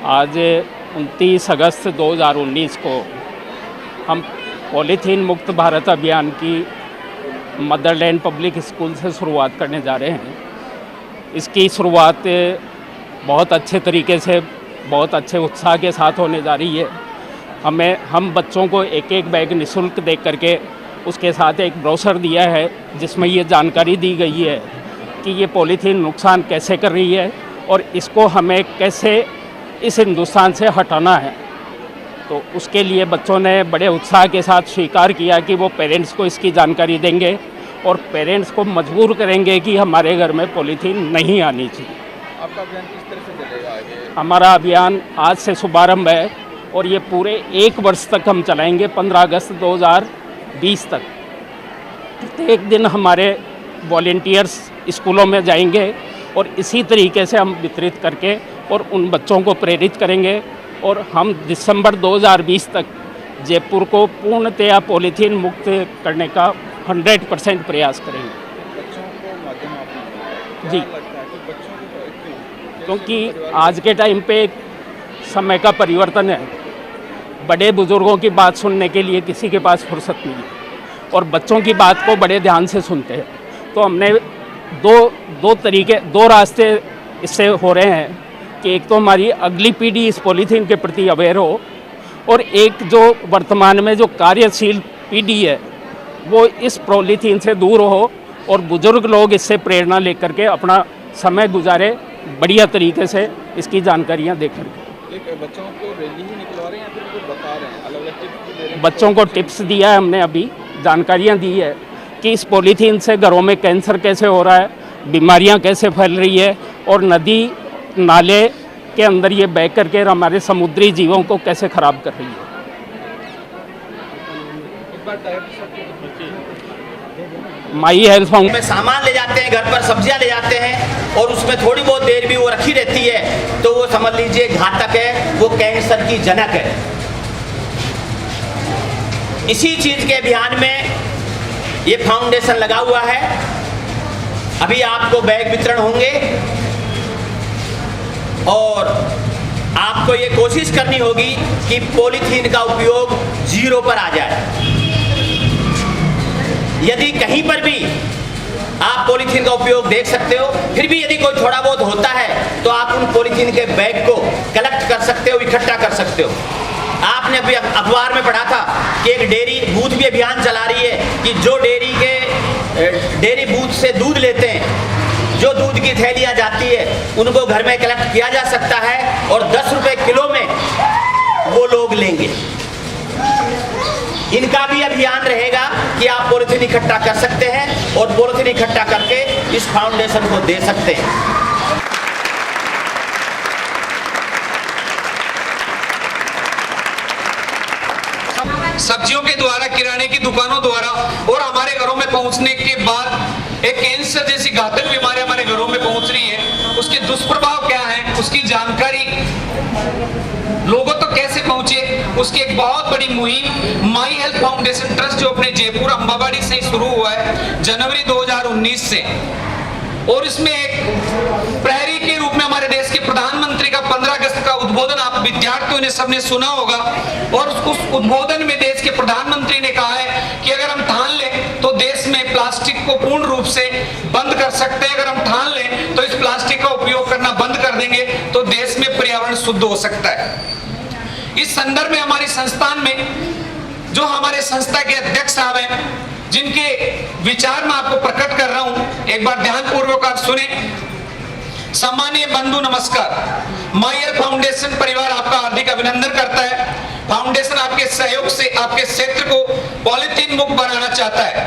आज 29 अगस्त 2019 को हम पॉलीथीन मुक्त भारत अभियान की मदरलैंड पब्लिक स्कूल से शुरुआत करने जा रहे हैं। इसकी शुरुआत बहुत अच्छे तरीके से, बहुत अच्छे उत्साह के साथ होने जा रही है। हम बच्चों को एक एक बैग निःशुल्क दे करके उसके साथ एक ब्रोशर दिया है जिसमें ये जानकारी दी गई है कि ये पॉलीथीन नुकसान कैसे कर रही है और इसको हमें कैसे इस हिंदुस्तान से हटाना है। तो उसके लिए बच्चों ने बड़े उत्साह के साथ स्वीकार किया कि वो पेरेंट्स को इसकी जानकारी देंगे और पेरेंट्स को मजबूर करेंगे कि हमारे घर में पॉलीथीन नहीं आनी चाहिए। आपका अभियान किस तरह से चलेगा आगे? हमारा अभियान आज से शुभारंभ है और ये पूरे 1 वर्ष तक हम चलाएंगे, 15 अगस्त 2020 तक। प्रत्येक दिन हमारे वॉलेंटियर्स स्कूलों में जाएंगे और इसी तरीके से हम वितरित करके और उन बच्चों को प्रेरित करेंगे और हम दिसंबर 2020 तक जयपुर को पूर्णतया पॉलीथीन मुक्त करने का 100% प्रयास करेंगे। बच्चों को माध्यम आपने जी, क्या लगता है कि बच्चों को क्योंकि आज के टाइम पे समय का परिवर्तन है। बड़े बुजुर्गों की बात सुनने के लिए किसी के पास फुर्सत नहीं है और बच्चों की बात को बड़े ध्यान से सुनते हैं। तो हमने दो रास्ते इससे हो रहे हैं कि एक तो हमारी अगली पीढ़ी इस पॉलीथीन के प्रति अवेयर हो और एक जो वर्तमान में जो कार्यशील पीढ़ी है वो इस पॉलीथीन से दूर हो और बुजुर्ग लोग इससे प्रेरणा लेकर के अपना समय गुजारे बढ़िया तरीके से इसकी जानकारियाँ दे करके। बच्चों को रैली ही निकलवा रहे हैं या फिर कुछ बता रहे हैं, अलग अलग टिप्स भी दे रहे हैं? बच्चों को टिप्स दिया है हमने, अभी जानकारियाँ दी है कि इस पॉलीथीन से घरों में कैंसर कैसे हो रहा है, बीमारियाँ कैसे फैल रही है और नदी नाले के अंदर ये बह करके हमारे समुद्री जीवों को कैसे ख़राब कर रही है। माई हेल्थ फाउंडेशन में सामान ले जाते हैं, घर पर सब्जियां ले जाते हैं और उसमें थोड़ी बहुत देर भी वो रखी रहती है तो वो समझ लीजिए घातक है, वो कैंसर की जनक है। इसी चीज के अभियान में ये फाउंडेशन लगा हुआ है। अभी आपको बैग वितरण होंगे और आपको ये कोशिश करनी होगी कि पॉलीथीन का उपयोग 0 पर आ जाए। यदि कहीं पर भी आप पॉलीथीन का उपयोग देख सकते हो, फिर भी यदि कोई थोड़ा बहुत होता है तो आप उन पॉलीथीन के बैग को कलेक्ट कर सकते हो, इकट्ठा कर सकते हो। आपने अभी अखबार में पढ़ा था कि एक डेयरी बूथ भी अभियान चला रही है कि जो डेयरी बूथ से दूध लेते हैं, जो दूध की थैलियां जाती है उनको घर में कलेक्ट किया जा सकता है और 10 रुपए किलो में वो लोग लेंगे। इनका भी अभियान रहेगा कि आप पॉलीथीन इकट्ठा कर सकते हैं और पॉलीथीन इकट्ठा करके इस फाउंडेशन को दे सकते हैं। सब्जियों के द्वारा, किराने की दुकानों द्वारा और हमारे घरों में पहुंचने के बाद एक कैंसर जैसी घातक बीमारी हमारे घरों में पहुंच रही है। उसके दुष्प्रभाव क्या है, उसकी जानकारी लोगों तक कैसे पहुंचे, उसकी एक बहुत बड़ी मुहिम माई हेल्थ फाउंडेशन ट्रस्ट जो अपने जयपुर अंबाबाड़ी से शुरू हुआ है जनवरी 2019 से, और इसमें एक प्रहरी के रूप में हमारे देश के प्रधानमंत्री का 15 अगस्त का उद्बोधन आप विद्यार्थियों ने सबने सुना होगा। और उस उद्बोधन में देश के प्रधानमंत्री ने कहा है कि अगर हम ठान लें तो देश में प्लास्टिक को पूर्ण रूप से बंद कर सकते हैं। अगर हम ठान लें तो इस प्लास्टिक का उपयोग करना बंद कर देंगे तो देश में पर्यावरण शुद्ध हो सकता है। इस संदर्भ में हमारे संस्थान में जो हमारे संस्था के अध्यक्ष साहब हैं, जिनके विचार मैं आपको प्रकट कर रहा हूं, एक बार ध्यानपूर्वक आप सुने। सम्मानीय बंधु नमस्कार। माई हेल्थ फाउंडेशन परिवार आपका हार्दिक अभिनंदन करता है। फाउंडेशन आपके सहयोग से आपके क्षेत्र को पॉलीथीन मुक्त बनाना चाहता है,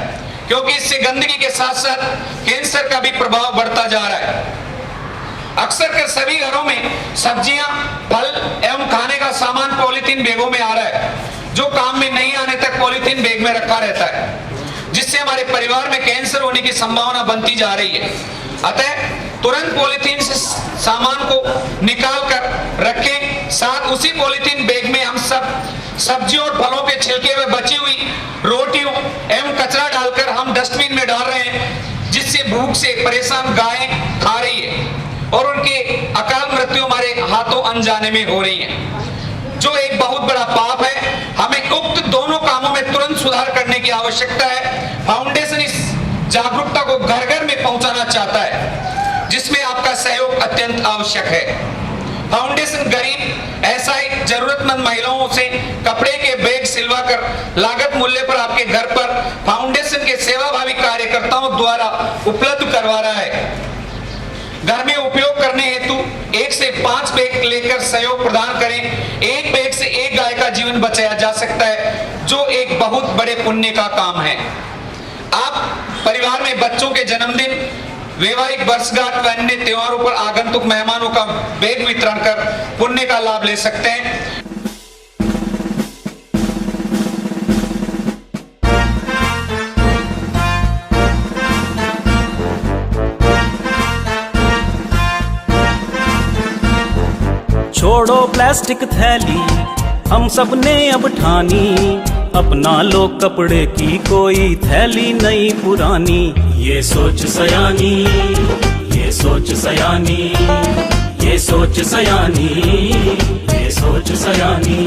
क्योंकि इससे गंदगी के साथ साथ कैंसर का भी प्रभाव बढ़ता जा रहा है। अक्सर कर सभी घरों में सब्जियां, फल एवं खाने का सामान पॉलीथीन बैगों में आ रहा है, जो काम में नहीं आने तक पॉलीथीन बैग में रखा रहता है, जिससे हमारे परिवार में कैंसर होने की संभावना बनती जा रही है। अतः तुरंत पॉलीथीन से सामान को निकाल कर रखें। साथ उसी पॉलीथीन बैग में हम सब सब्जियों और फलों के छिलके में बची हुई रोटियों एवं कचरा डालकर हम डस्टबिन में डाल रहे हैं, जिससे भूख से परेशान गायें खा रही है। और उनके अकाल मृत्यु हमारे हाथों अनजाने में हो रही है, जो एक बहुत बड़ा पाप है। हमें उक्त दोनों कामों में तुरंत सुधार करने की आवश्यकता है। फाउंडेशन इस जागरूकता को घर घर में पहुंचाना चाहता है, जिसमें आपका सहयोग अत्यंत आवश्यक है। फाउंडेशन गरीब, असहाय, जरूरतमंद महिलाओं से कपड़े के बैग सिलवाकर लागत मूल्य पर आपके घर पर फाउंडेशन के सेवाभावी कार्यकर्ताओं द्वारा उपलब्ध करवा रहा है। घर में उपयोग करने हेतु 1 से 5 बैग लेकर सहयोग प्रदान करें। एक बैग से एक गाय का जीवन बचाया जा सकता है, जो एक बहुत बड़े पुण्य का काम है। आप परिवार में बच्चों के जन्मदिन, वैवाहिक वर्षगांठ व अन्य त्योहारों पर आगंतुक मेहमानों का बैग वितरण कर पुण्य का लाभ ले सकते हैं। छोड़ो प्लास्टिक थैली, हम सब ने अब ठानी, अपना लो कपड़े की कोई थैली नहीं पुरानी। ये सोच सयानी, ये सोच सयानी, ये सोच सयानी, ये सोच सयानी।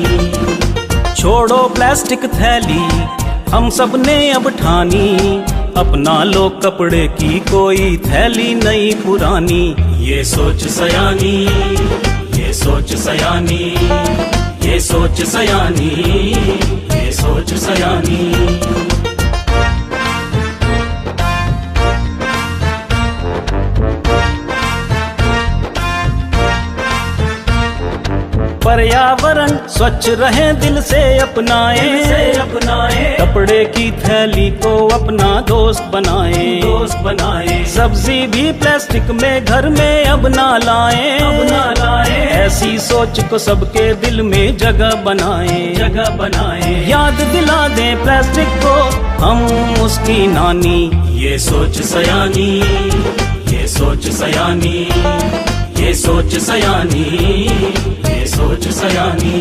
छोड़ो प्लास्टिक थैली, हम सब ने अब ठानी, अपना लो कपड़े की कोई थैली नहीं पुरानी। ये सोच सयानी, ये सोच सयानी, ये सोच सयानी, ये सोच सयानी। पर्यावरण स्वच्छ रहे, दिल से अपनाए, कपड़े की थैली को अपना दोस्त बनाए, सब्जी भी प्लास्टिक में घर में अब ना लाए, ऐसी सोच को सबके दिल में जगह बनाए, याद दिला दे प्लास्टिक को हम उसकी नानी। ये सोच सयानी, ये सोच सयानी, ये सोच सयानी, ये सोच सयानी।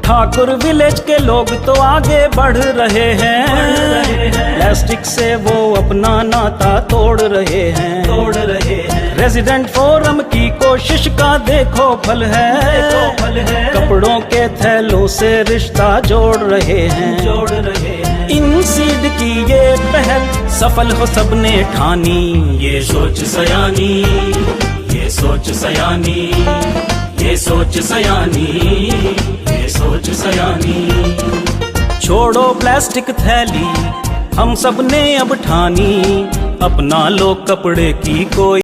ठाकुर विलेज के लोग तो आगे बढ़ रहे हैं, प्लास्टिक से वो अपना नाता तोड़ रहे हैं। रेजिडेंट फोरम की कोशिश का देखो फल है, कपड़ों के थैलों से रिश्ता जोड़ रहे हैं। इन सीड की ये पहल सफल हो सबने ठानी। ये सोच सयानी, ये सोच सयानी, ये सोच सयानी, ये सोच सयानी। छोड़ो प्लास्टिक थैली, हम सब ने अब ठानी, अपना लो कपड़े की कोई